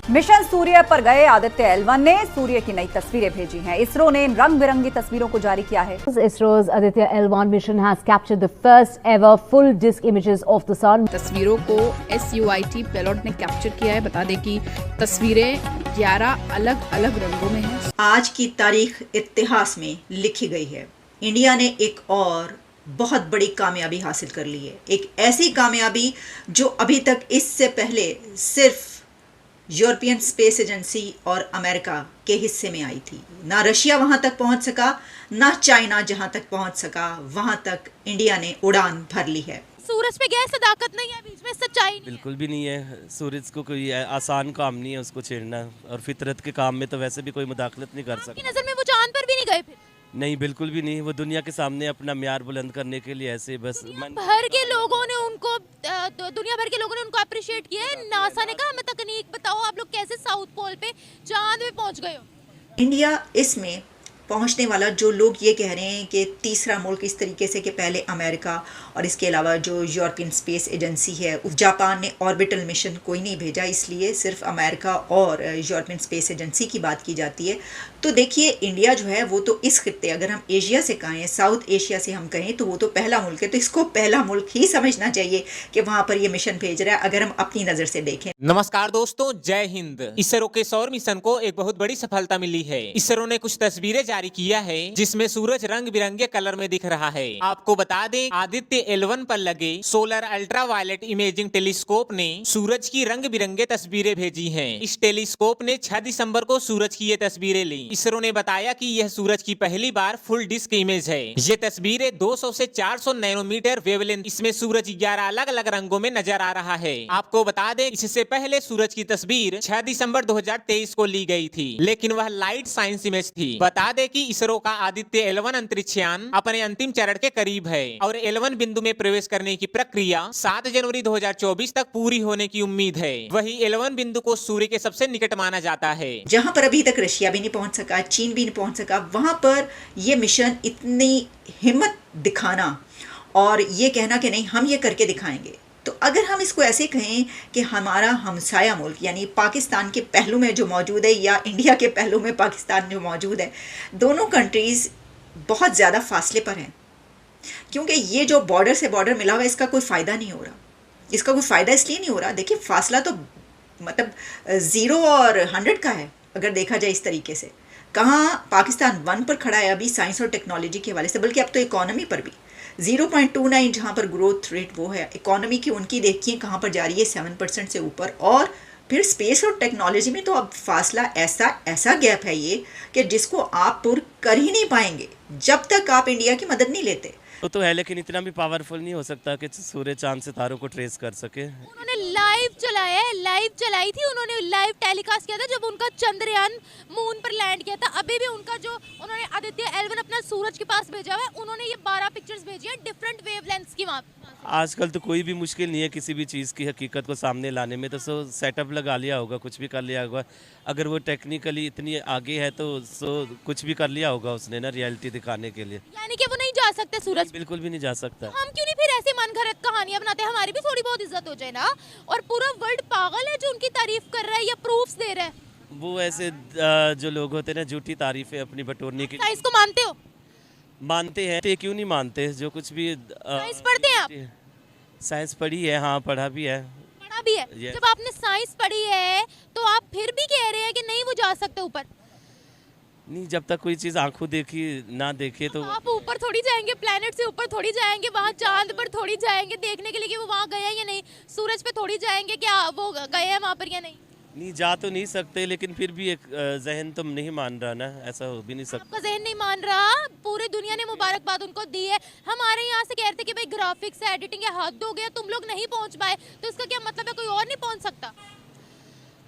Mission सूर्य पर गए Aditya L1 ने सूर्य की नई तस्वीरें भेजी हैं। इसरो ने इन रंग बिरंगी तस्वीरों को जारी किया है। ISRO's Aditya L1 mission has captured the first ever full disk images of the sun. तस्वीरों को SUIT पेलोड ने कैप्चर किया है। बता दें कि तस्वीरें 11 अलग अलग रंगों में हैं। आज की तारीख इतिहास में लिखी गई है। इंडिया ने एक और बहुत बड़ी कामयाबी हासिल कर ली है। एक ऐसी कामयाबी जो अभी तक इससे पहले सिर्फ यूरोपियन स्पेस एजेंसी और अमेरिका के हिस्से में आई थी। ना रशिया वहां तक पहुंच सका, ना चाइना जहां तक पहुंच सका, वहां तक इंडिया ने उड़ान भर ली है। सूरज पे गए, सदाकत नहीं है, बीच में सच्चाई नहीं बिल्कुल भी नहीं है। सूरज को कोई आसान काम नहीं है उसको छेड़ना, और फितरत के काम में तो वैसे भी कोई मुदाखलत नहीं कर सकता। नजर में वो चांद पर भी नहीं गए फिर? नहीं, बिल्कुल भी नहीं। वो दुनिया के सामने अपना म्यार बुलंद करने के लिए ऐसे बस भर के लोगों ने उनको दुनिया भर के लोगों ने उनको अप्रिशिएट किया है। नासा ने कहा हमें तकनीक बताओ, आप लोग कैसे साउथ पोल पे चांद में पहुंच गए हो। इंडिया इसमें पहुंचने वाला, जो लोग ये कह रहे हैं कि तीसरा मुल्क इस तरीके से कि पहले अमेरिका और इसके अलावा जो यूरोपियन स्पेस एजेंसी है, जापान ने ऑर्बिटल मिशन कोई नहीं भेजा, इसलिए सिर्फ अमेरिका और यूरोपियन स्पेस एजेंसी की बात की जाती है। तो देखिए, इंडिया जो है वो तो इस खित्ते, अगर हम एशिया से कहें, साउथ एशिया से हम कहें, तो वो तो पहला मुल्क है। तो इसको पहला मुल्क ही समझना चाहिए कि वहां पर ये मिशन भेज रहा है, अगर हम अपनी नजर से देखें। नमस्कार दोस्तों, जय हिंद। इसरो के सौर मिशन को एक बहुत बड़ी सफलता मिली है। इसरो ने कुछ तस्वीरें जारी किया है जिसमें सूरज रंग बिरंगे कलर में दिख रहा है। आपको बता दें, आदित्य L1 पर लगे सोलर अल्ट्रावायलेट इमेजिंग टेलीस्कोप ने सूरज की रंग बिरंगे तस्वीरें भेजी हैं। इस टेलीस्कोप ने 6 दिसंबर को सूरज की ये तस्वीरें ली। इसरो ने बताया कि यह सूरज की पहली बार फुल डिस्क इमेज है। ये तस्वीरें 200 से 400 नैनोमीटर वेवलेंथ, इसमें सूरज 11 अलग अलग रंगों में नजर आ रहा है। आपको बता दें, इससे पहले सूरज की तस्वीर 6 दिसंबर 2023 को ली गई थी, लेकिन वह लाइट साइंस इमेज थी। बता दें कि इसरो का आदित्य L1 अंतरिक्षयान अपने अंतिम चरण के करीब है और L1 बिंदु में प्रवेश करने की प्रक्रिया 7 जनवरी 2024 तक पूरी होने की उम्मीद है। वही L1 बिंदु को सूर्य के सबसे निकट माना जाता है। जहां पर अभी तक रशिया भी नहीं पहुंच सका, चीन भी नहीं पहुंच सका, वहां पर यह मिशन इतनी हिम्मत दिखाना और ये कहना कि नहीं हम ये करके दिखाएंगे। तो अगर हम इसको ऐसे कहें कि हमारा हमसाया मुल्क यानी पाकिस्तान के पहलू में जो मौजूद है या इंडिया के पहलू में पाकिस्तान जो मौजूद है, दोनों कंट्रीज़ बहुत ज़्यादा फासले पर हैं, क्योंकि ये जो बॉर्डर से बॉर्डर मिला हुआ है, इसका कोई फ़ायदा नहीं हो रहा। इसका कोई फ़ायदा इसलिए नहीं हो रहा, देखिए फासला तो मतलब 0 और 100 का है अगर देखा जाए इस तरीके से। कहाँ पाकिस्तान 1 पर खड़ा है अभी साइंस और टेक्नोलॉजी के हवाले से, बल्कि अब तो इकोनॉमी पर भी 0.29 जहाँ पर ग्रोथ रेट वो है इकोनॉमी की, उनकी देखिए कहाँ पर जा रही है 7% से ऊपर। और फिर स्पेस और टेक्नोलॉजी में तो अब फासला ऐसा गैप है ये कि जिसको आप पुर कर ही नहीं पाएंगे जब तक आप इंडिया की मदद नहीं लेते। वो तो है, लेकिन इतना भी पावरफुल नहीं हो सकता कि सूर्य चांद सितारों को ट्रेस कर सके। उन्होंने लाइव चलाया है, लाइव चलाई थी उन्होंने, लाइव टेलीकास्ट किया था जब उनका चंद्रयान मून पर लैंड किया था। अभी भी उनका जो उन्होंने आदित्य L1 अपना सूरज के पास भेजा हुआ है, उन्होंने ये 12 पिक्चर्स भेजी है डिफरेंट वेवलेंथ्स की। वहाँ आजकल तो कोई भी मुश्किल नहीं है किसी भी चीज़ की हकीकत को सामने लाने में, तो सेटअप लगा लिया होगा, कुछ भी कर लिया होगा। अगर वो टेक्निकली इतनी आगे है तो कुछ भी कर लिया होगा उसने ना, रियलिटी दिखाने के लिए। यानी कि वो नहीं जा सकते सूरज? बिल्कुल भी नहीं जा सकता। हम क्यों नहीं फिर ऐसे मनगढ़ंत कहानियां बनाते, हमारी भी थोड़ी बहुत इज्जत हो जाए ना। और पूरा वर्ल्ड पागल है जो उनकी तारीफ कर रहा है या प्रूफ्स दे रहा है। वो ऐसे जो लोग होते हैं ना, झूठी तारीफें अपनी बटोरने की। साइंस को मानते हो? मानते हैं, क्यों नहीं मानते? जो कुछ भी साइंस पढ़ते हैं आप? साइंस पढ़ी है, हाँ पढ़ा भी है। पढ़ा भी है? जब आपने साइंस पढ़ी है तो आप फिर भी कह रहे हैं कि नहीं वो जा सकते ऊपर? नहीं, जब तक कोई चीज़ आंखों देखी ना देखे तो आप ऊपर थोड़ी जाएंगे, प्लेनेट से ऊपर थोड़ी जाएंगे, वहाँ चांद पर थोड़ी जाएंगे देखने के लिए कि वो वहाँ गए हैं या नहीं, सूरज पे थोड़ी जाएंगे क्या वो गए हैं वहाँ पर या नहीं। नहीं, जा तो नहीं सकते, लेकिन फिर भी एक जहन तुम नहीं मान रहा ना, ऐसा हो भी नहीं सकता। आपका जहन नहीं मान रहा? पूरी दुनिया ने मुबारकबाद उनको दी है। हमारे यहाँ से कह रहे थे कि भाई ग्राफिक्स है, एडिटिंग है, हद हो गया, तुम लोग नहीं पहुँच पाए, तो इसका क्या मतलब है कोई और नहीं पहुँच सकता?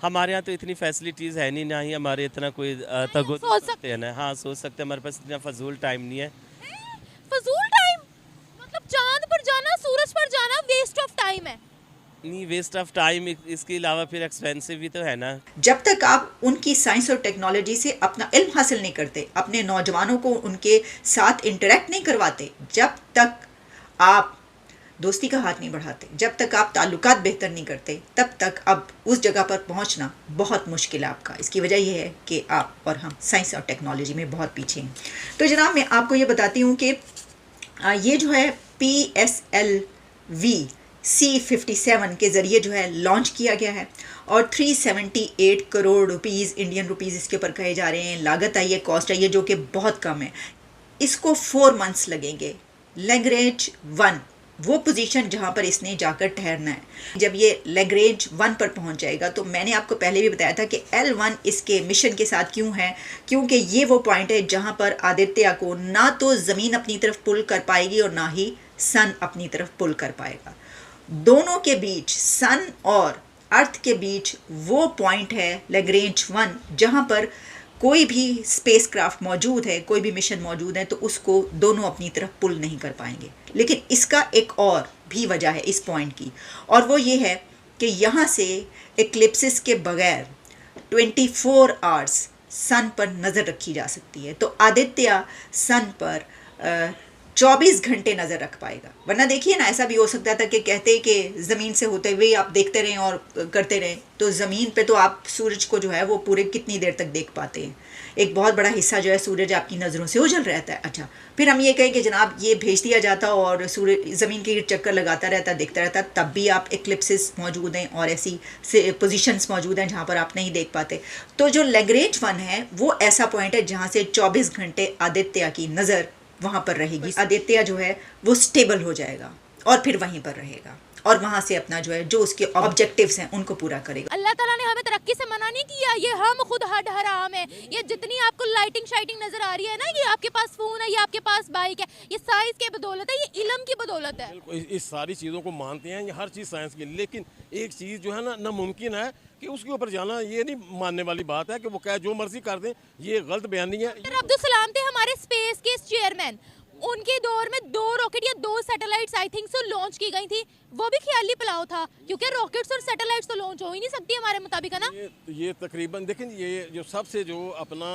हमारे यहाँ तो इतनी फैसिलिटीज़ है नहीं, ना ही हमारे इतना कोई तगुत सोच सकते हैं ना। हाँ सोच सकते हैं, हमारे पास इतना फजूल टाइम नहीं है। फजूल टाइम मतलब चांद पर जाना, सूरज पर जाना वेस्ट ऑफ टाइम है? नहीं वेस्ट ऑफ टाइम, इसके अलावा फिर एक्सपेंसिव भी तो है ना। जब तक आप उनकी साइंस और टेक्नोलॉजी से अपना इल्म हासिल नहीं करते, अपने नौजवानों को उनके साथ इंटरेक्ट नहीं करवाते, जब तक आप दोस्ती का हाथ नहीं बढ़ाते, जब तक आप ताल्लुकात बेहतर नहीं करते, तब तक अब उस जगह पर पहुंचना बहुत मुश्किल है आपका। इसकी वजह यह है कि आप और हम साइंस और टेक्नोलॉजी में बहुत पीछे हैं। तो जनाब मैं आपको ये बताती हूँ कि ये जो है PSLV C57 के ज़रिए जो है लॉन्च किया गया है और 378 करोड़ रुपीज़, इंडियन रुपीज़ इसके ऊपर कहे जा रहे हैं। लागत आई है, कॉस्ट आई है, जो कि बहुत कम है। इसको 4 मंथ्स लगेंगे। लैग्रेंज 1 वो पोजीशन जहाँ पर इसने जाकर ठहरना है। जब ये लैग्रेंज 1 पर पहुँच जाएगा, तो मैंने आपको पहले भी बताया था कि L1 इसके मिशन के साथ क्यों है, क्योंकि ये वो पॉइंट है जहाँ पर आदित्य को ना तो ज़मीन अपनी तरफ पुल कर पाएगी और ना ही सन अपनी तरफ पुल कर पाएगा। दोनों के बीच, सन और अर्थ के बीच वो पॉइंट है लैग्रेंज 1 जहाँ पर कोई भी स्पेसक्राफ्ट मौजूद है, कोई भी मिशन मौजूद है, तो उसको दोनों अपनी तरफ पुल नहीं कर पाएंगे। लेकिन इसका एक और भी वजह है इस पॉइंट की, और वो ये है कि यहाँ से एक्लिप्सिस के बगैर 24 आवर्स सन पर नज़र रखी जा सकती है। तो आदित्य सन पर 24 घंटे नज़र रख पाएगा। वरना देखिए ना, ऐसा भी हो सकता था कि कहते कि ज़मीन से होते हुए आप देखते रहें और करते रहें, तो ज़मीन पे तो आप सूरज को जो है वो पूरे कितनी देर तक देख पाते हैं। एक बहुत बड़ा हिस्सा जो है सूरज आपकी नज़रों से ओझल रहता है। अच्छा, फिर हम ये कहें कि जनाब ये भेज दिया जाता और सूरज ज़मीन के चक्कर लगाता रहता, देखता रहता, तब भी आप एक्लिप्सिस मौजूद हैं और ऐसी पोजीशंस मौजूद हैं जहाँ पर आप नहीं देख पाते। तो जो लैग्रेंज 1 है वो ऐसा पॉइंट है जहाँ से 24 घंटे आदित्य की नज़र वहाँ पर रहेगी। आदित्य जो है वो स्टेबल हो जाएगा और फिर वहीं पर रहेगा और वहाँ से अपना जो है जो उसके ऑब्जेक्टिव्स हैं उनको पूरा करेगा। अल्लाह ताला ने हमें तरक्की से मना नहीं किया, ये हम खुद हद हराम है। ये जितनी आपको लाइटिंग शाइटिंग नजर आ रही है ना, ये आपके पास फोन है, ये आपके पास बाइक है, ये साइंस की बदौलत है, ये इल्म की बदौलत है। इस सारी चीज़ों को मानते हैं, ये हर चीज़ साइंस की, लेकिन एक चीज़ जो है ना नामुमकिन है कि उसके ऊपर जाना, ये नहीं मानने वाली बात है कि वो क्या जो मर्जी कर दें, ये गलत बयानी है। अब्दुल सलाम थे हमारे स्पेस के चेयरमैन, उनके दौर में 2 रॉकेट या 2 satellites I think so launch की गई थी। वो भी ख्याली पुलाव था, क्योंकि रॉकेट्स और सैटेलाइट्स तो लॉन्च हो ही नहीं सकती हमारे मुताबिक, है ना। ये तकरीबन देखें, ये जो सबसे जो अपना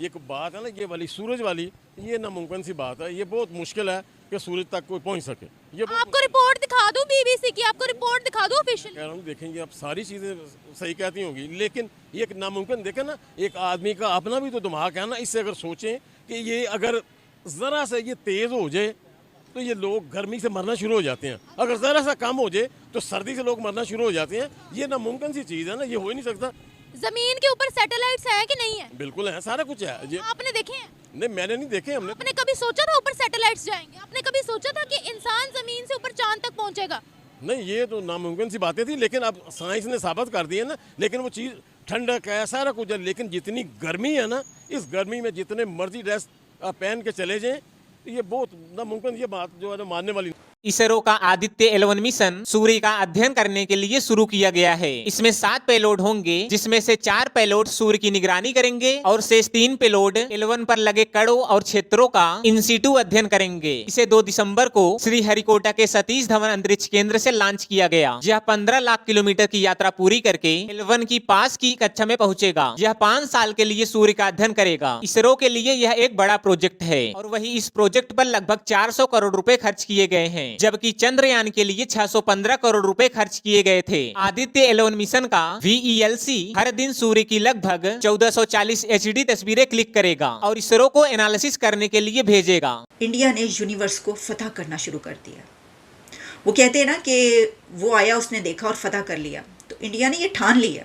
एक बात है ना, ये वाली सूरज वाली, ये नामुमकिन सी बात है। ये बहुत मुश्किल है कि सूरज तक कोई पहुंच सके। ये आपको रिपोर्ट दिखा दूं BBC की, आपको रिपोर्ट दिखा दूं ऑफिशियल। कह रहा हूँ, देखेंगे आप सारी चीज़ें सही कहती होंगी, लेकिन ये एक नामुमकिन, देखें ना, एक आदमी का अपना भी तो दिमाग है ना। इससे अगर सोचें कि ये अगर ज़रा सा ये तेज़ हो जाए तो ये लोग गर्मी से मरना शुरू हो जाते हैं, अगर ज़रा सा कम हो जाए तो सर्दी से लोग मरना शुरू हो जाते हैं। ये नामुमकिन सी चीज़ है ना, ये हो ही नहीं सकता। जमीन के ऊपर सैटेलाइट्स है कि नहीं है? बिल्कुल है, सारा कुछ है। ये आपने देखे हैं? नहीं, मैंने नहीं देखे। आपने कभी सोचा था ऊपर सैटेलाइट्स जाएंगे? आपने कभी सोचा था कि इंसान जमीन से ऊपर चांद तक पहुंचेगा? नहीं, ये तो नामुमकिन सी बातें थी, लेकिन अब साइंस ने साबित कर दी है ना। लेकिन वो चीज़ ठंडक है, सारा कुछ है, लेकिन जितनी गर्मी है ना, इस गर्मी में जितने मर्जी ड्रेस पहन के चले जाएं, ये बहुत नामुमकिन, ये बात जो है ना मानने वाली। इसरो का आदित्य L1 मिशन सूर्य का अध्ययन करने के लिए शुरू किया गया है। इसमें 7 पेलोड होंगे, जिसमें से 4 पेलोड सूर्य की निगरानी करेंगे और शेष 3 पेलोड L1 पर लगे कणों और क्षेत्रों का इन सीटू अध्ययन करेंगे। इसे 2 दिसंबर को श्रीहरिकोटा के सतीश धवन अंतरिक्ष केंद्र से लॉन्च किया गया। यह 15 लाख किलोमीटर की यात्रा पूरी करके L1 की पास की कक्षा में पहुंचेगा। यह 5 साल के लिए सूर्य का अध्ययन करेगा। इसरो के लिए यह एक बड़ा प्रोजेक्ट है और वही इस प्रोजेक्ट पर लगभग 400 करोड़ रुपए खर्च किए गए हैं, जबकि चंद्रयान के लिए 615 करोड़ रुपए खर्च किए गए थे। आदित्य L1 मिशन का VELC हर दिन सूर्य की लगभग 1440 HD तस्वीरें क्लिक करेगा और इसरो को एनालिसिस करने के लिए भेजेगा। इंडिया ने यूनिवर्स को फतह करना शुरू कर दिया। वो कहते हैं ना कि वो आया, उसने देखा और फतह कर लिया। तो इंडिया ने ये ठान लिया,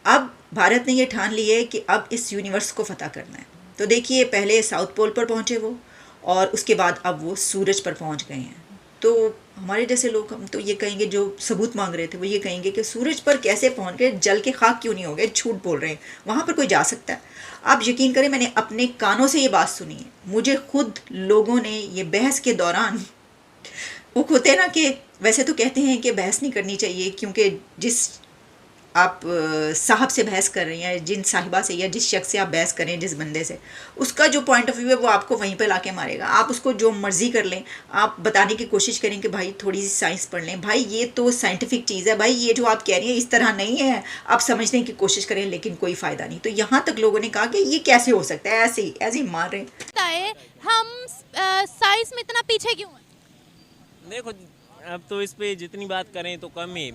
अब भारत ने ये ठान लिया है कि अब इस यूनिवर्स को फतह करना है। तो देखिए, पहले साउथ पोल पर पहुंचे वो, और उसके बाद अब वो सूरज पर पहुंच गए हैं। तो हमारे जैसे लोग, हम तो ये कहेंगे, जो सबूत मांग रहे थे, वो ये कहेंगे कि सूरज पर कैसे पहुंच गए, जल के खाक क्यों नहीं हो गए, झूठ बोल रहे हैं, वहाँ पर कोई जा सकता है। आप यकीन करें, मैंने अपने कानों से ये बात सुनी है। मुझे खुद लोगों ने ये बहस के दौरान, वो होते हैं ना कि वैसे तो कहते हैं कि बहस नहीं करनी चाहिए, क्योंकि जिस आप साहब से बहस कर रही हैं, जिन साहिबा से या जिस शख्स से आप बहस करें, जिस बंदे से, उसका जो पॉइंट ऑफ व्यू है वो आपको वहीं पे लाके मारेगा। आप उसको जो मर्जी कर लें, आप बताने की कोशिश करें कि भाई थोड़ी सी साइंस पढ़ लें, भाई ये तो साइंटिफिक चीज़ है, भाई ये जो आप कह रही हैं इस तरह नहीं है, आप समझने की कोशिश करें, लेकिन कोई फ़ायदा नहीं। तो यहाँ तक लोगों ने कहा कि ये कैसे हो सकता है, ऐसे ही मार रहे हैं। हम साइंस में इतना पीछे क्यों हैं? देखो अब तो इस पे जितनी बात करें तो कम है।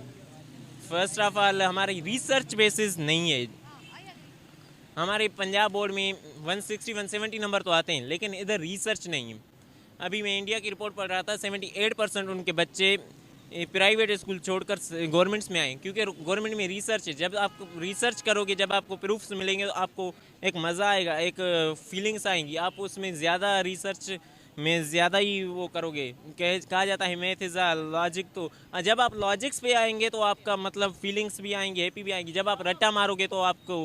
फर्स्ट ऑफ ऑल हमारी रिसर्च बेसिस नहीं है। हमारे पंजाब बोर्ड में 160 170 नंबर तो आते हैं, लेकिन इधर रिसर्च नहीं है। अभी मैं इंडिया की रिपोर्ट पढ़ रहा था, 78% उनके बच्चे प्राइवेट स्कूल छोड़कर गवर्नमेंट्स में आए, क्योंकि गवर्नमेंट में रिसर्च है। जब आप रिसर्च करोगे, जब आपको प्रूफ्स मिलेंगे तो आपको एक मज़ा आएगा, एक फीलिंग्स आएंगी। आप उसमें ज़्यादा रिसर्च में ज़्यादा ही वो करोगे। कहा जाता है मैथ इज़ अ लॉजिक, तो जब आप लॉजिक्स पे आएंगे तो आपका मतलब फीलिंग्स भी आएंगी, हैप्पी भी आएंगी। जब आप रट्टा मारोगे तो आपको